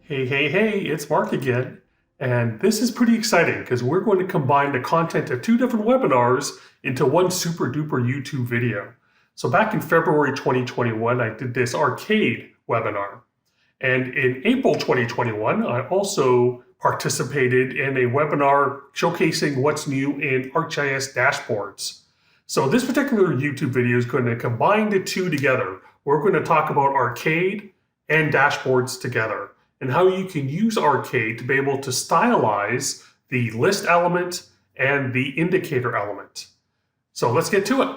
Hey, it's Mark again. And this is pretty exciting because we're going to combine the content of two different webinars into one super duper YouTube video. So back in February 2021, I did this arcade webinar. And in April 2021, I also participated in a webinar showcasing what's new in ArcGIS Dashboards. So this particular YouTube video is going to combine the two together. We're going to talk about arcade and dashboards together, and how you can use arcade to be able to stylize the list element and the indicator element. So let's get to it.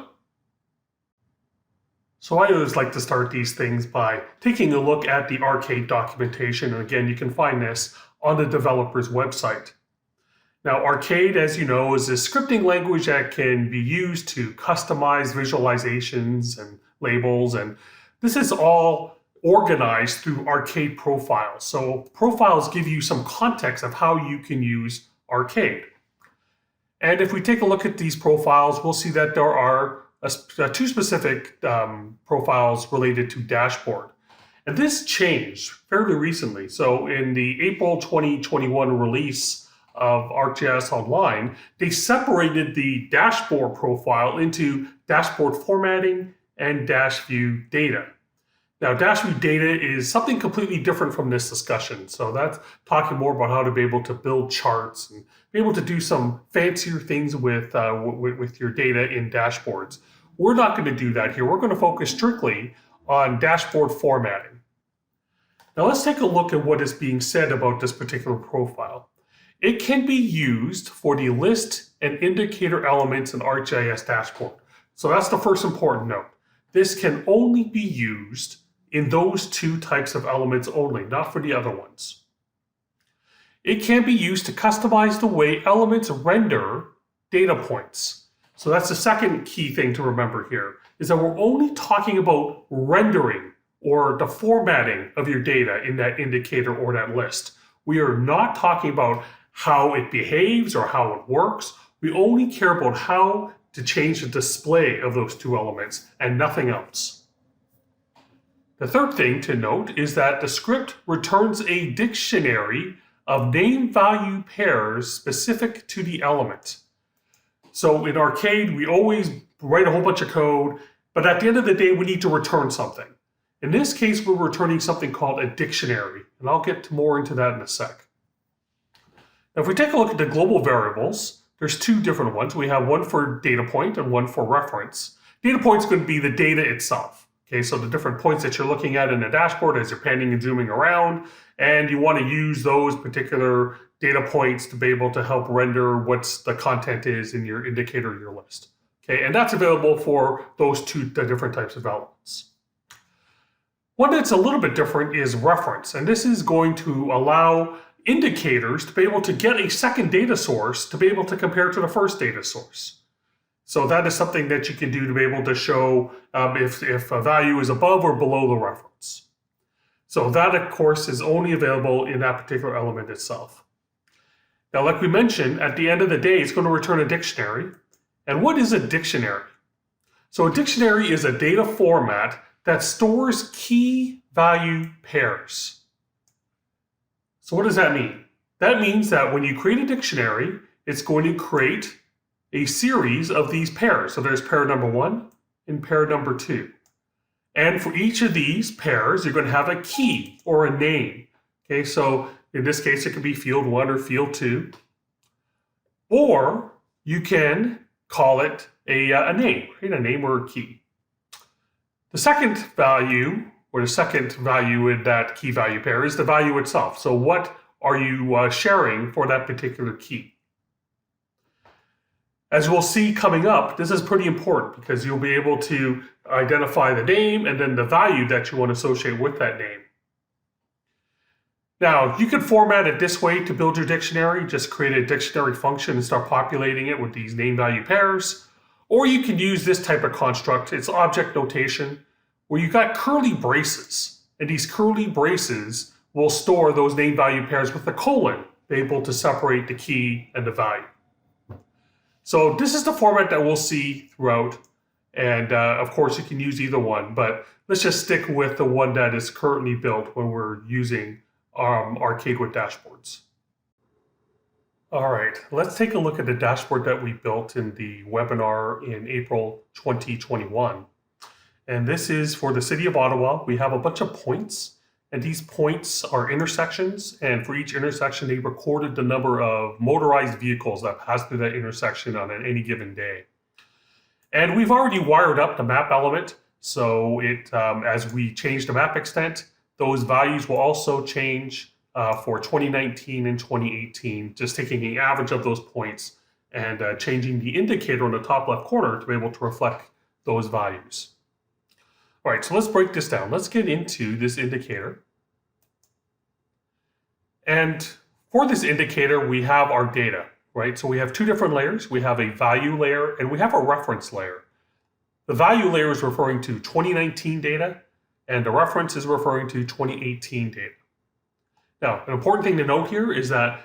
So I always like to start these things by taking a look at the arcade documentation. And again, you can find this on the developer's website. Now, arcade, as you know, is a scripting language that can be used to customize visualizations and labels. And this is all organized through arcade profiles. So profiles give you some context of how you can use arcade. And if we take a look at these profiles, we'll see that there are two specific profiles related to dashboard. And this changed fairly recently. So in the April 2021 release of ArcGIS Online, they separated the dashboard profile into dashboard formatting and dash view data. Now, dash view data is something completely different from this discussion. So that's talking more about how to be able to build charts and be able to do some fancier things with your data in dashboards. We're not going to do that here. We're going to focus strictly on dashboard formatting. Now, let's take a look at what is being said about this particular profile. It can be used for the list and indicator elements in ArcGIS Dashboard. So that's the first important note. This can only be used in those two types of elements only, not for the other ones. It can be used to customize the way elements render data points. So that's the second key thing to remember here, is that we're only talking about rendering or the formatting of your data in that indicator or that list. We are not talking about how it behaves or how it works. We only care about how to change the display of those two elements and nothing else. The third thing to note is that the script returns a dictionary of name-value pairs specific to the element. So in arcade, we always write a whole bunch of code, but at the end of the day, we need to return something. In this case, we're returning something called a dictionary, and I'll get more into that in a sec. Now, if we take a look at the global variables, there's two different ones. We have one for data point and one for reference. Data point is going to be the data itself. Okay, so the different points that you're looking at in the dashboard as you're panning and zooming around, and you want to use those particular data points to be able to help render what the content is in your indicator or your list. Okay, and that's available for those two different types of elements. One that's a little bit different is reference, and this is going to allow indicators to be able to get a second data source to be able to compare to the first data source. So that is something that you can do to be able to show if a value is above or below the reference. So that, of course, is only available in that particular element itself. Now, like we mentioned, at the end of the day, it's going to return a dictionary. And what is a dictionary? So a dictionary is a data format that stores key value pairs. So what does that mean? That means that when you create a dictionary, it's going to create a series of these pairs. So there's pair number 1 and pair number 2. And for each of these pairs, you're going to have a key or a name. Okay, so in this case, it could be field 1 or field 2. Or you can call it a name, right? A name or a key. The second value, or the second value in that key value pair, is the value itself. So what are you sharing for that particular key? As we'll see coming up, this is pretty important because you'll be able to identify the name and then the value that you want to associate with that name. Now, you can format it this way to build your dictionary. Just create a dictionary function and start populating it with these name-value pairs. Or you can use this type of construct. It's object notation, where you've got curly braces. And these curly braces will store those name-value pairs with a colon, be able to separate the key and the value. So this is the format that we'll see throughout. And of course, you can use either one, but let's just stick with the one that is currently built when we're using Arcade with Dashboards. All right, let's take a look at the dashboard that we built in the webinar in April 2021. And this is for the city of Ottawa. We have a bunch of points, and these points are intersections. And for each intersection, they recorded the number of motorized vehicles that pass through that intersection on any given day. And we've already wired up the map element. So as we change the map extent, those values will also change for 2019 and 2018, just taking the average of those points and changing the indicator on the top left corner to be able to reflect those values. All right, so let's break this down. Let's get into this indicator. And for this indicator, we have our data, right? So we have two different layers. We have a value layer and we have a reference layer. The value layer is referring to 2019 data, and the reference is referring to 2018 data. Now, an important thing to note here is that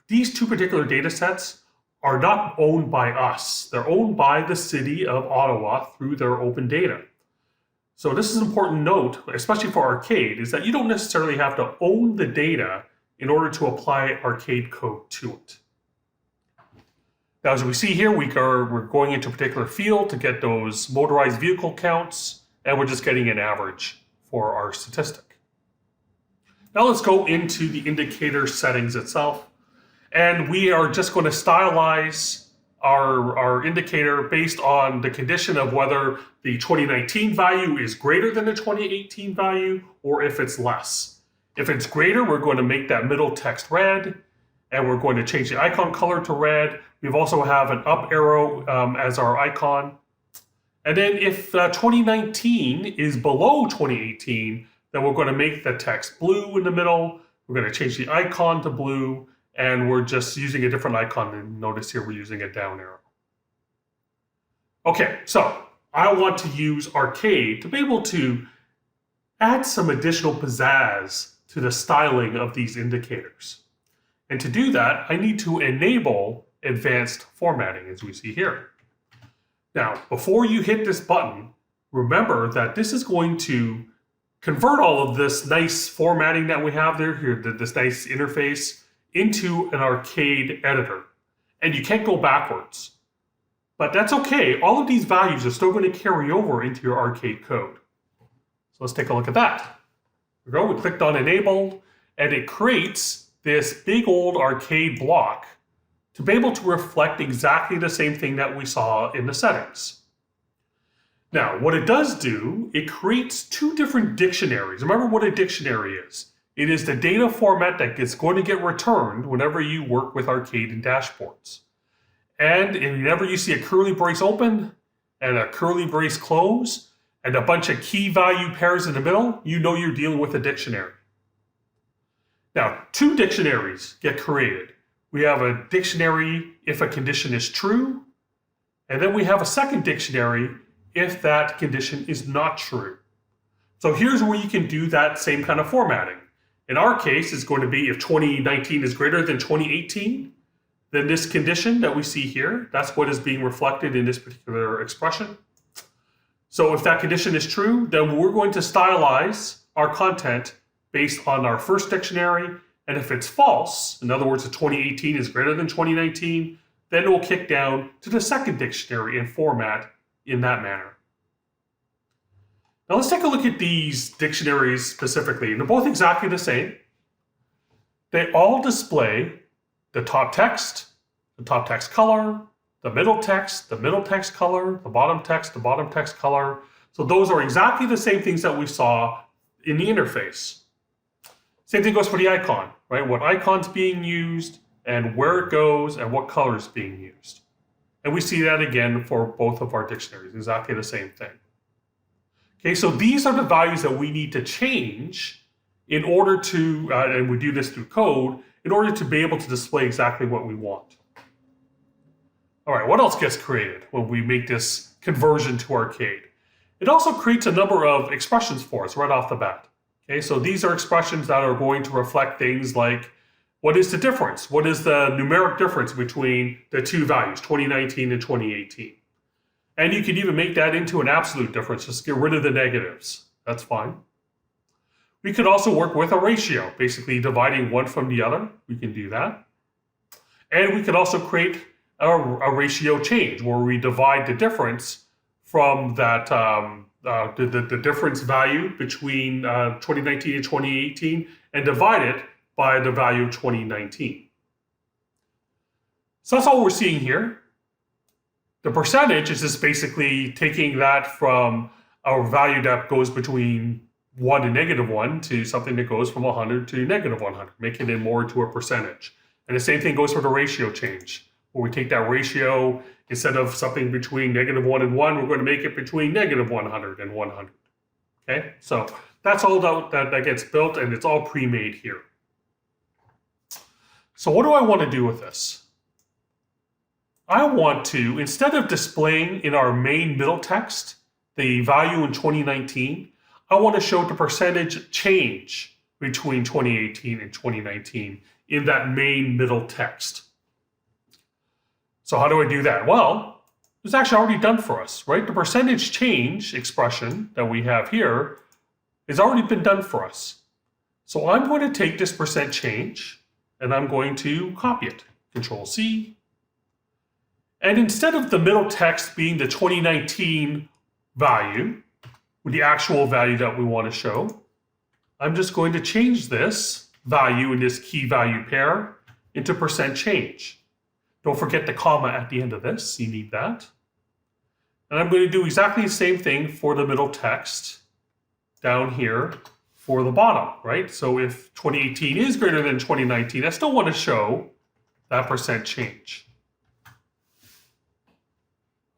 these two particular data sets are not owned by us. They're owned by the city of Ottawa through their open data. So this is an important note, especially for Arcade, is that you don't necessarily have to own the data in order to apply Arcade code to it. Now, as we see here, we're going into a particular field to get those motorized vehicle counts, and we're just getting an average for our statistic. Now let's go into the indicator settings itself, and we are just going to stylize our indicator based on the condition of whether the 2019 value is greater than the 2018 value or if it's less. If it's greater, we're going to make that middle text red, and we're going to change the icon color to red. We've also have an up arrow as our icon. And then if 2019 is below 2018, then we're going to make the text blue in the middle. We're going to change the icon to blue, and we're just using a different icon. And notice here we're using a down arrow. Okay, so I want to use Arcade to be able to add some additional pizzazz to the styling of these indicators. And to do that, I need to enable advanced formatting, as we see here. Now, before you hit this button, remember that this is going to convert all of this nice formatting that we have there, this nice interface, into an Arcade editor. And you can't go backwards. But that's okay. All of these values are still going to carry over into your Arcade code. So let's take a look at that. There we go. We clicked on Enable, and it creates this big old Arcade block to be able to reflect exactly the same thing that we saw in the settings. Now, what it does do, it creates two different dictionaries. Remember what a dictionary is. It is the data format that is going to get returned whenever you work with Arcade and Dashboards. And whenever you see a curly brace open and a curly brace close and a bunch of key value pairs in the middle, you know you're dealing with a dictionary. Now, two dictionaries get created. We have a dictionary if a condition is true, and then we have a second dictionary if that condition is not true. So here's where you can do that same kind of formatting. In our case, it's going to be if 2019 is greater than 2018, then this condition that we see here, that's what is being reflected in this particular expression. So if that condition is true, then we're going to stylize our content based on our first dictionary. And if it's false, in other words, if 2018 is greater than 2019, then it will kick down to the second dictionary and format in that manner. Now let's take a look at these dictionaries specifically. And they're both exactly the same. They all display the top text color, the middle text color, the bottom text color. So those are exactly the same things that we saw in the interface. Same thing goes for the icon, right? What icon's being used and where it goes and what color is being used. And we see that again for both of our dictionaries, exactly the same thing. Okay, so these are the values that we need to change in order to, and we do this through code, in order to be able to display exactly what we want. All right, what else gets created when we make this conversion to Arcade? It also creates a number of expressions for us right off the bat. Okay, so these are expressions that are going to reflect things like, what is the difference? What is the numeric difference between the two values, 2019 and 2018? And you can even make that into an absolute difference, just get rid of the negatives. That's fine. We could also work with a ratio, basically dividing one from the other. We can do that. And we could also create a ratio change where we divide the difference from that, the difference value between 2019 and 2018 and divide it by the value of 2019. So that's all we're seeing here. The percentage is just basically taking that from a value that goes between 1 and -1 to something that goes from 100 to -100, making it more to a percentage. And the same thing goes for the ratio change, where we take that ratio, instead of something between -1 and 1, we're going to make it between -100 and 100. Okay, so that's all that gets built, and it's all pre-made here. So what do I want to do with this? I want to, instead of displaying in our main middle text the value in 2019, I want to show the percentage change between 2018 and 2019 in that main middle text. So how do I do that? Well, it's actually already done for us, right? The percentage change expression that we have here has already been done for us. So I'm going to take this percent change and I'm going to copy it. Control C. And instead of the middle text being the 2019 value, with the actual value that we want to show, I'm just going to change this value in this key value pair into percent change. Don't forget the comma at the end of this, you need that. And I'm going to do exactly the same thing for the middle text down here for the bottom, right? So if 2018 is greater than 2019, I still want to show that percent change.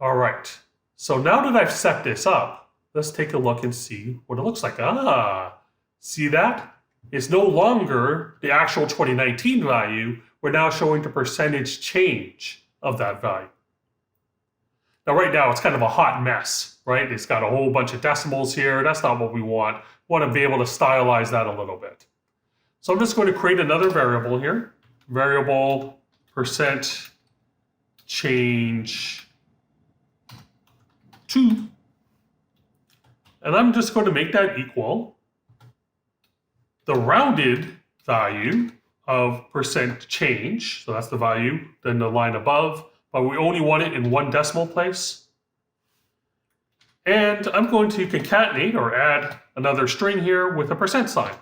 All right, so now that I've set this up, let's take a look and see what it looks like. See that? It's no longer the actual 2019 value. We're now showing the percentage change of that value. Now, right now, it's kind of a hot mess, right? It's got a whole bunch of decimals here. That's not what we want. We want to be able to stylize that a little bit. So I'm just going to create another variable here. Variable percent change 2. And I'm just going to make that equal the rounded value of percent change. So that's the value, then the line above, but we only want it in one decimal place. And I'm going to concatenate or add another string here with a percent sign,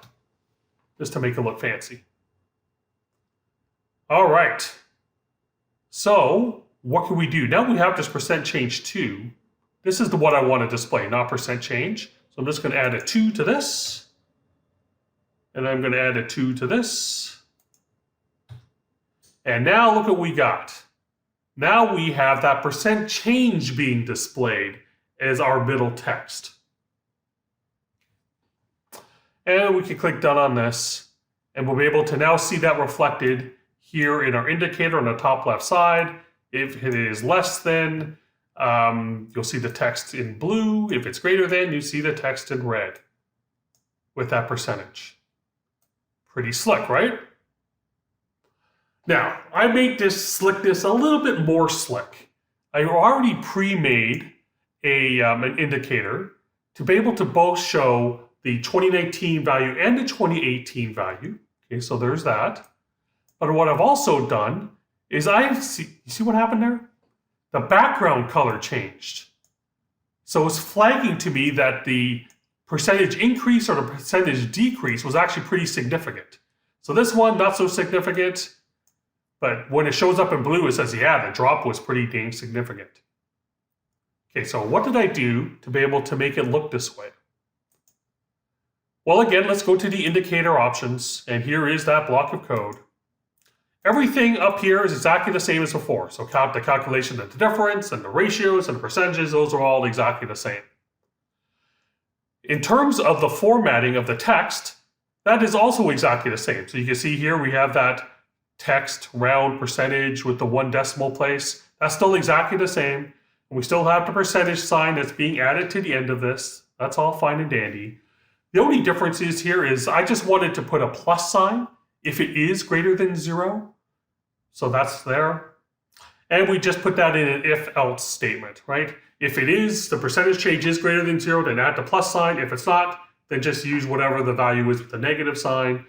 just to make it look fancy. All right. So what can we do? Now we have this percent change 2. This is what I want to display, not percent change. So I'm just going to add a 2 to this. And I'm going to add a 2 to this. And now look what we got. Now we have that percent change being displayed as our middle text. And we can click done on this. And we'll be able to now see that reflected here in our indicator on the top left side. If it is less than, you'll see the text in blue. If it's greater than, you see the text in red with that percentage. Pretty slick, right? Now, I made this slickness a little bit more slick. I already pre-made an indicator to be able to both show the 2019 value and the 2018 value. Okay, so there's that. But what I've also done is you see what happened there? The background color changed. So it's flagging to me that the percentage increase or the percentage decrease was actually pretty significant. So this one, not so significant, but when it shows up in blue, it says, yeah, the drop was pretty dang significant. Okay, so what did I do to be able to make it look this way? Well, again, let's go to the indicator options, and here is that block of code. Everything up here is exactly the same as before. So the calculation of the difference and the ratios and the percentages, those are all exactly the same. In terms of the formatting of the text, that is also exactly the same. So you can see here we have that text round percentage with the 1 decimal place. That's still exactly the same. And we still have the percentage sign that's being added to the end of this. That's all fine and dandy. The only difference is here is I just wanted to put a plus sign if it is greater than 0. So that's there. And we just put that in an if-else statement, right? If it is, the percentage change is greater than 0, then add the plus sign. If it's not, then just use whatever the value is with the negative sign.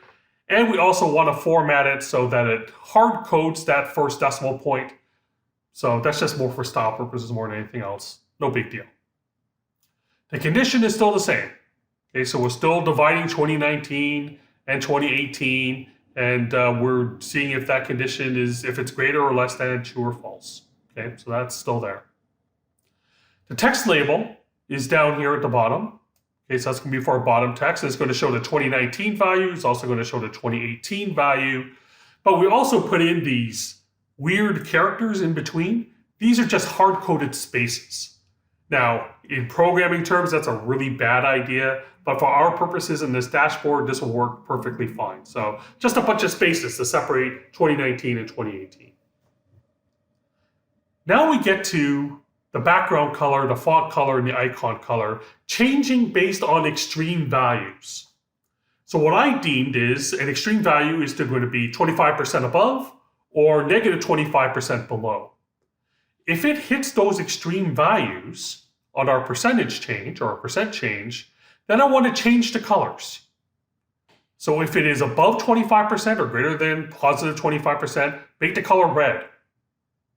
And we also want to format it so that it hard codes that first decimal point. So that's just more for style purposes more than anything else. No big deal. The condition is still the same. Okay, so we're still dividing 2019 and 2018, and we're seeing if that condition is, if it's greater or less than true or false. Okay, so that's still there. The text label is down here at the bottom. Okay, so that's going to be for our bottom text. It's going to show the 2019 value. It's also going to show the 2018 value. But we also put in these weird characters in between. These are just hard-coded spaces. Now, in programming terms, that's a really bad idea. But for our purposes in this dashboard, this will work perfectly fine. So just a bunch of spaces to separate 2019 and 2018. Now we get to the background color, the font color, and the icon color, changing based on extreme values. So what I deemed is an extreme value is going to be 25% above or negative 25% below. If it hits those extreme values on our percentage change or our percent change, then I want to change the colors. So if it is above 25% or greater than positive 25%, make the color red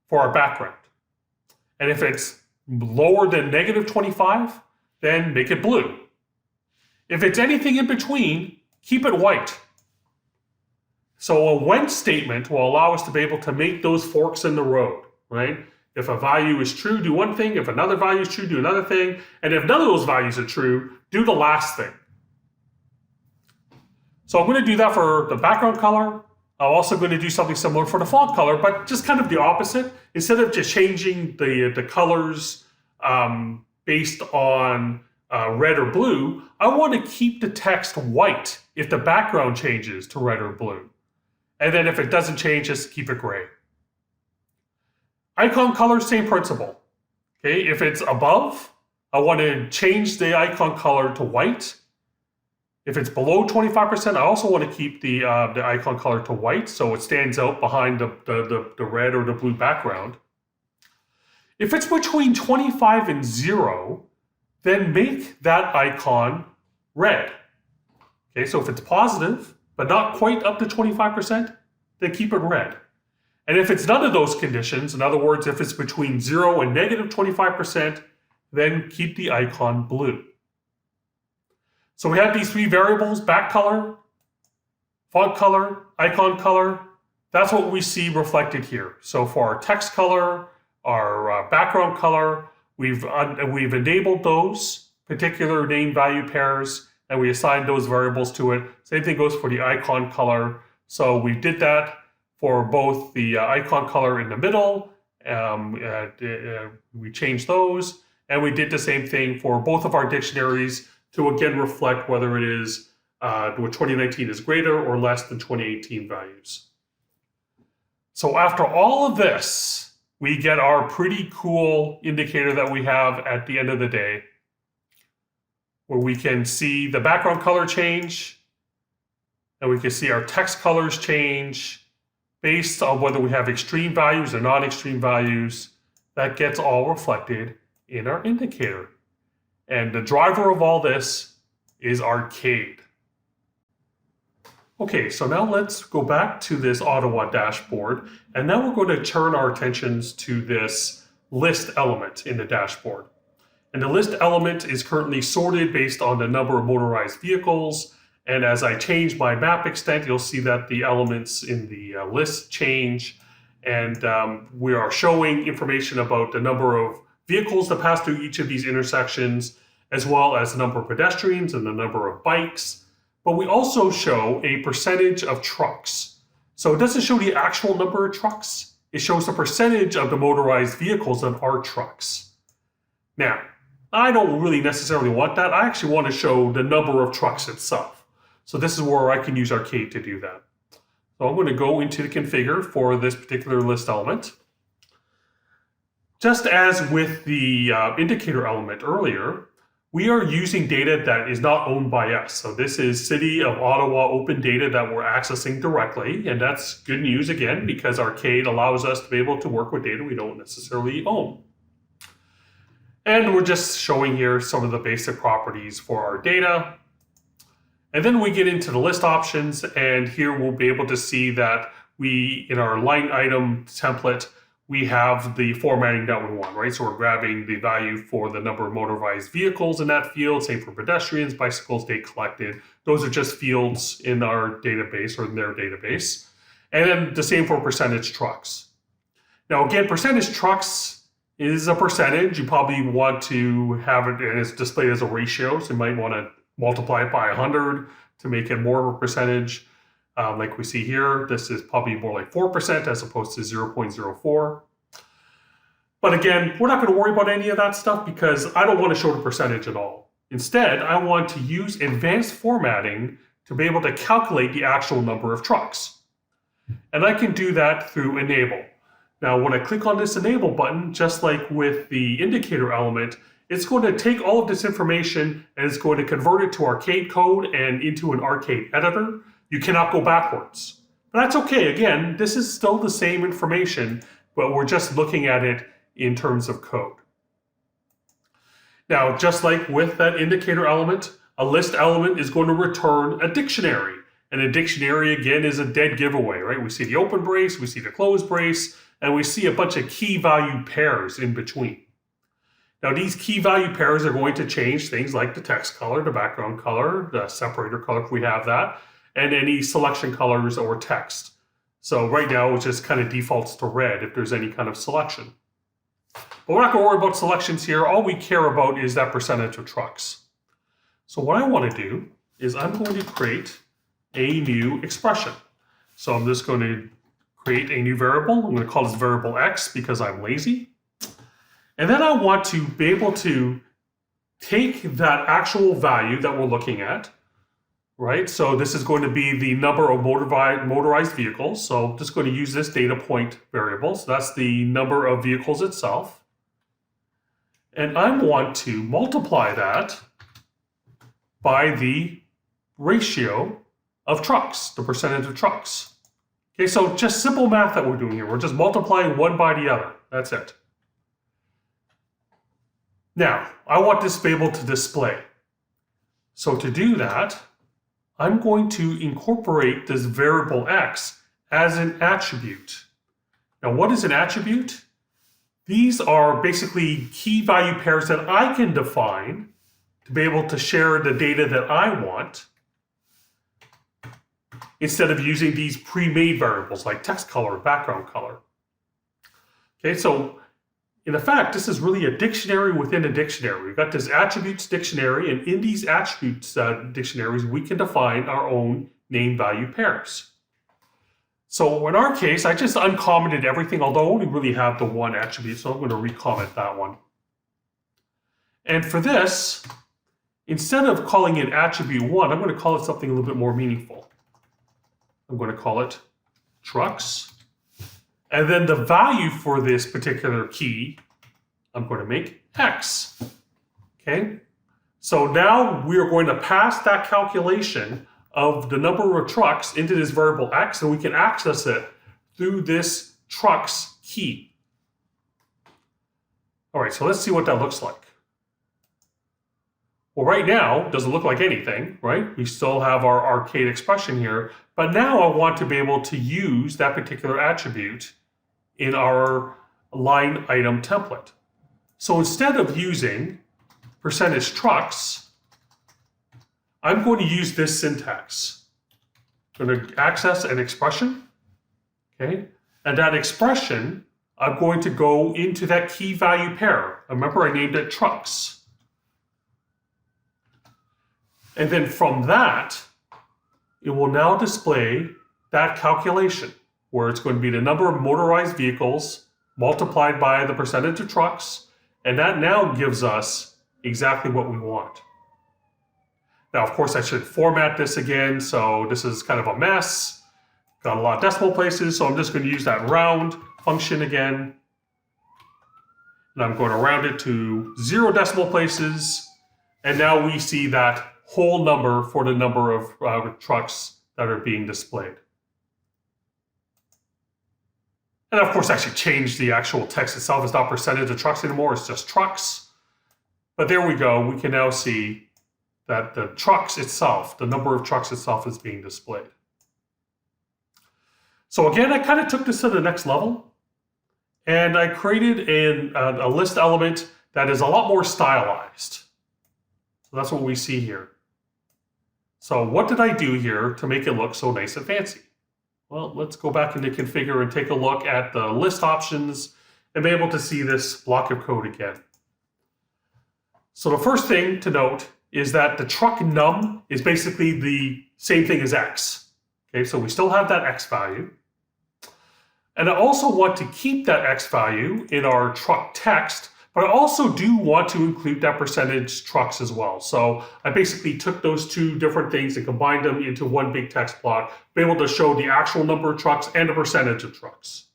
for our background. And if it's lower than negative 25, then make it blue. If it's anything in between, keep it white. So a when statement will allow us to be able to make those forks in the road, right? If a value is true, do one thing. If another value is true, do another thing. And if none of those values are true, do the last thing. So I'm going to do that for the background color. I'm also going to do something similar for the font color, but just kind of the opposite. Instead of just changing the colors based on red or blue, I want to keep the text white if the background changes to red or blue. And then if it doesn't change, just keep it gray. Icon color, same principle. Okay, if it's above, I want to change the icon color to white. If it's below 25%, I also want to keep the icon color to white so it stands out behind the red or the blue background. If it's between 25 and 0, then make that icon red. Okay, so if it's positive, but not quite up to 25%, then keep it red. And if it's none of those conditions, in other words, if it's between 0 and negative 25%, then keep the icon blue. So we have these three variables: back color, font color, icon color. That's what we see reflected here. So for our text color, our background color, we've enabled those particular name value pairs, and we assigned those variables to it. Same thing goes for the icon color. So we did that for both the icon color in the middle. We changed those, and we did the same thing for both of our dictionaries to again reflect whether it is what 2019 is greater or less than 2018 values. So after all of this, we get our pretty cool indicator that we have at the end of the day, where we can see the background color change, and we can see our text colors change based on whether we have extreme values or non-extreme values. That gets all reflected in our indicator. And the driver of all this is Arcade. Okay, so now let's go back to this Ottawa dashboard, and now we're going to turn our attentions to this list element in the dashboard. And the list element is currently sorted based on the number of motorized vehicles, and as I change my map extent, you'll see that the elements in the list change, and we are showing information about the number of vehicles that pass through each of these intersections, as well as the number of pedestrians and the number of bikes. But we also show a percentage of trucks. So it doesn't show the actual number of trucks. It shows the percentage of the motorized vehicles that are trucks. Now, I don't really necessarily want that. I actually want to show the number of trucks itself. So this is where I can use Arcade to do that. So I'm going to go into the configure for this particular list element. Just as with the indicator element earlier, we are using data that is not owned by us. So this is City of Ottawa open data that we're accessing directly. And that's good news again, because Arcade allows us to be able to work with data we don't necessarily own. And we're just showing here some of the basic properties for our data. And then we get into the list options, and here we'll be able to see that in our line item template, we have the formatting that we want, right? So we're grabbing the value for the number of motorized vehicles in that field, same for pedestrians, bicycles, date collected. Those are just fields in our database or in their database. And then the same for percentage trucks. Now again, percentage trucks is a percentage. You probably want to have it, and it's displayed as a ratio, so you might want to multiply it by 100 to make it more of a percentage. Like we see here, this is probably more like 4% as opposed to 0.04. But again, we're not going to worry about any of that stuff because I don't want to show the percentage at all. Instead, I want to use advanced formatting to be able to calculate the actual number of trucks. And I can do that through Enable. Now, when I click on this Enable button, just like with the indicator element, it's going to take all of this information and it's going to convert it to Arcade code and into an Arcade editor. You cannot go backwards. But that's okay. Again, this is still the same information, but we're just looking at it in terms of code. Now, just like with that indicator element, a list element is going to return a dictionary. And a dictionary, again, is a dead giveaway, right? We see the open brace, we see the closed brace, and we see a bunch of key value pairs in between. Now, these key value pairs are going to change things like the text color, the background color, the separator color if we have that, and any selection colors or text. So right now, it just kind of defaults to red if there's any kind of selection. But we're not going to worry about selections here. All we care about is that percentage of trucks. So what I want to do is I'm going to create a new expression. So I'm just going to create a new variable. I'm going to call this variable X because I'm lazy. And then I want to be able to take that actual value that we're looking at, right? So this is going to be the number of motorized vehicles. So I'm just going to use this data point variable. So that's the number of vehicles itself. And I want to multiply that by the ratio of trucks, the percentage of trucks. Okay, so just simple math that we're doing here. We're just multiplying one by the other. That's it. Now, I want this to be able to display. So to do that, I'm going to incorporate this variable X as an attribute. Now, what is an attribute? These are basically key value pairs that I can define to be able to share the data that I want instead of using these pre-made variables like text color, background color. Okay, so in effect, this is really a dictionary within a dictionary. We've got this attributes dictionary, and in these attributes dictionaries, we can define our own name value pairs. So in our case, I just uncommented everything, although I only really have the one attribute, so I'm going to recomment that one. And for this, instead of calling it attribute 1, I'm going to call it something a little bit more meaningful. I'm going to call it trucks. And then the value for this particular key, I'm going to make X. Okay? So now we are going to pass that calculation of the number of trucks into this variable X, and we can access it through this trucks key. All right, so let's see what that looks like. Well, right now, it doesn't look like anything, right? We still have our arcade expression here, but now I want to be able to use that particular attribute in our line item template. So instead of using percentage trucks, I'm going to use this syntax. I'm going to access an expression, okay? And that expression, I'm going to go into that key value pair. Remember, I named it trucks. And then from that, it will now display that calculation, where it's going to be the number of motorized vehicles multiplied by the percentage of trucks, and that now gives us exactly what we want. Now, of course, I should format this again, so this is kind of a mess. Got a lot of decimal places, so I'm just going to use that round function again. And I'm going to round it to 0 decimal places, and now we see that whole number for the number of trucks that are being displayed. And of course, I should change the actual text itself. It's not percentage of trucks anymore, it's just trucks. But there we go, we can now see that the trucks itself, the number of trucks itself is being displayed. So again, I kind of took this to the next level, and I created a list element that is a lot more stylized. So that's what we see here. So what did I do here to make it look so nice and fancy? Well, let's go back into configure and take a look at the list options and be able to see this block of code again. So the first thing to note is that the truck num is basically the same thing as X. Okay, so we still have that X value. And I also want to keep that X value in our truck text, but I also do want to include that percentage trucks as well. So I basically took those two different things and combined them into one big text block, be able to show the actual number of trucks and the percentage of trucks.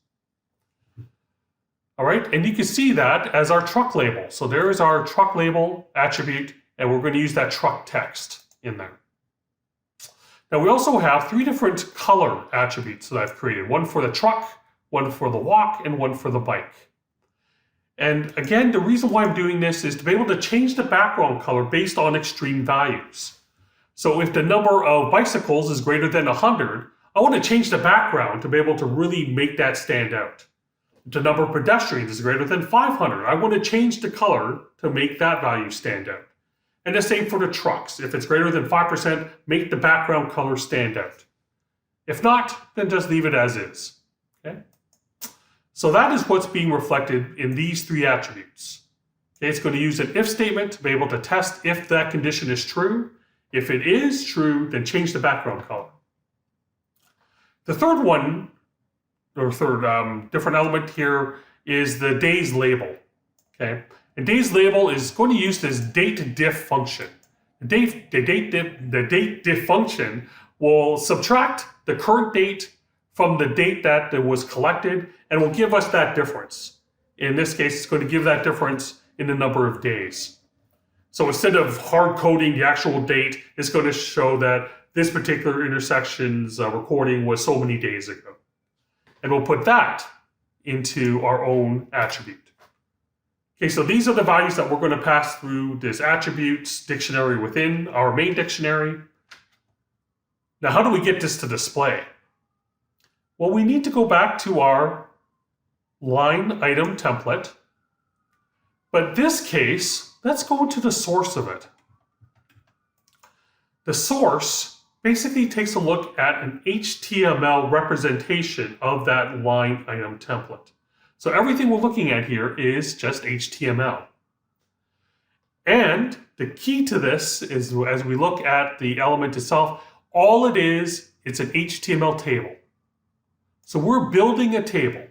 All right, and you can see that as our truck label. So there is our truck label attribute, and we're going to use that truck text in there. Now we also have three different color attributes that I've created. One for the truck, one for the walk, and one for the bike. And again, the reason why I'm doing this is to be able to change the background color based on extreme values. So if the number of bicycles is greater than 100, I want to change the background to be able to really make that stand out. If the number of pedestrians is greater than 500, I want to change the color to make that value stand out. And the same for the trucks. If it's greater than 5%, make the background color stand out. If not, then just leave it as is. Okay? So that is what's being reflected in these three attributes. Okay, it's going to use an if statement to be able to test if that condition is true. If it is true, then change the background color. The third one, or third different element here, is the days label. Okay, and days label is going to use this date diff function. The date diff function will subtract the current date from the date that it was collected, and will give us that difference. In this case, it's going to give that difference in the number of days. So instead of hard coding the actual date, it's going to show that this particular intersection's recording was so many days ago. And we'll put that into our own attribute. Okay, so these are the values that we're going to pass through this attributes dictionary within our main dictionary. Now, how do we get this to display? Well, we need to go back to our line item template. But in this case, let's go into the source of it. The source basically takes a look at an HTML representation of that line item template. So everything we're looking at here is just HTML. And the key to this is, as we look at the element itself, all it is, it's an HTML table. So we're building a table.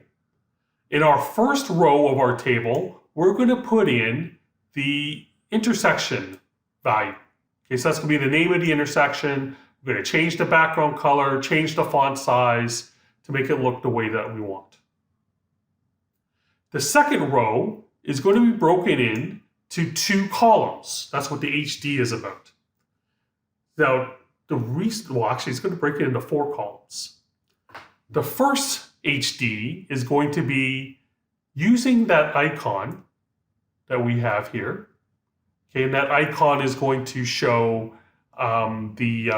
In our first row of our table, we're going to put in the intersection value. Okay, so that's going to be the name of the intersection. We're going to change the background color, change the font size to make it look the way that we want. The second row is going to be broken in to two columns. That's what the HD is about. Now, actually, it's going to break it into 4 columns. The first HD is going to be using that icon that we have here. Okay, and that icon is going to show the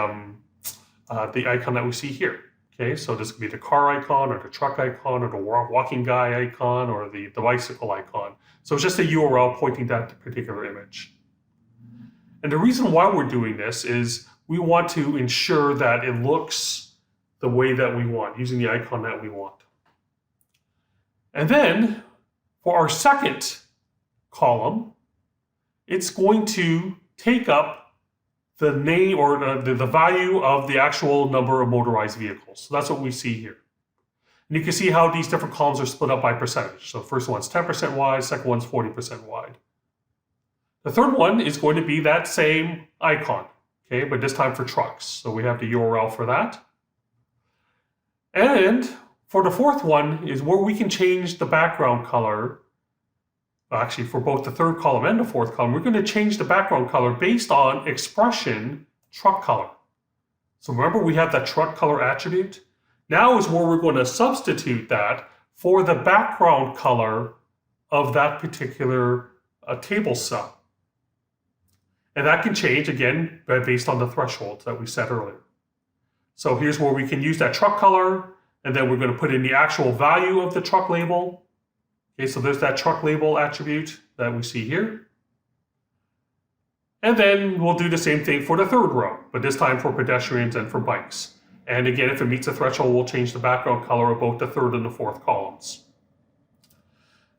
icon that we see here. Okay, so this could be the car icon or the truck icon or the walking guy icon or the bicycle icon. So it's just a URL pointing that particular image. And the reason why we're doing this is we want to ensure that it looks the way that we want, using the icon that we want. And then for our second column, it's going to take up the name or the value of the actual number of motorized vehicles. So that's what we see here. And you can see how these different columns are split up by percentage. So the first one's 10% wide, second one's 40% wide. The third one is going to be that same icon, okay, but this time for trucks. So we have the URL for that. And for the fourth one is where we can change the background color. Actually, for both the third column and the fourth column, we're going to change the background color based on expression truck color. So remember, we have that truck color attribute. Now is where we're going to substitute that for the background color of that particular table cell. And that can change, again, based on the thresholds that we set earlier. So here's where we can use that truck color, and then we're going to put in the actual value of the truck label. Okay, so there's that truck label attribute that we see here. And then we'll do the same thing for the third row, but this time for pedestrians and for bikes. And again, if it meets the threshold, we'll change the background color of both the third and the fourth columns.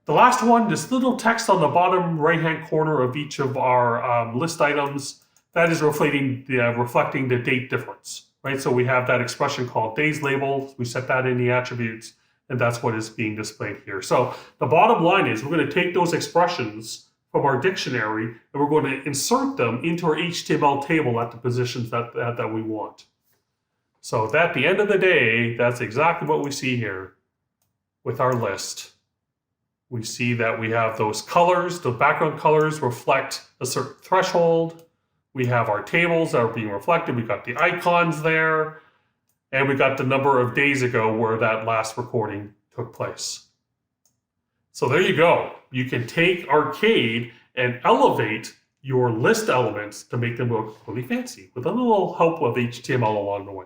The last one, this little text on the bottom right-hand corner of each of our list items, that is reflecting the date difference, right? So we have that expression called days label. We set that in the attributes, and that's what is being displayed here. So the bottom line is we're going to take those expressions from our dictionary, and we're going to insert them into our HTML table at the positions that we want. So at the end of the day, that's exactly what we see here with our list. We see that we have those colors, the background colors reflect a certain threshold. We have our tables that are being reflected. We've got the icons there, and we got the number of days ago where that last recording took place. So there you go. You can take Arcade and elevate your list elements to make them look really fancy with a little help of HTML along the way.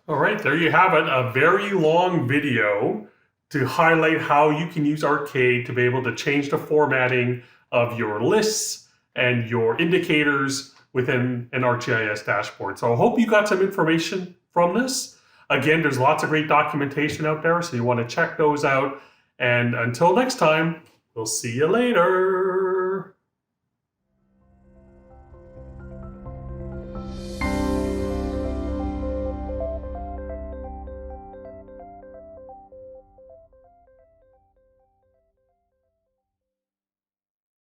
All right, there you have it, a very long video to highlight how you can use Arcade to be able to change the formatting of your lists and your indicators within an ArcGIS dashboard. So I hope you got some information from this. Again, there's lots of great documentation out there, so you want to check those out. And until next time, we'll see you later.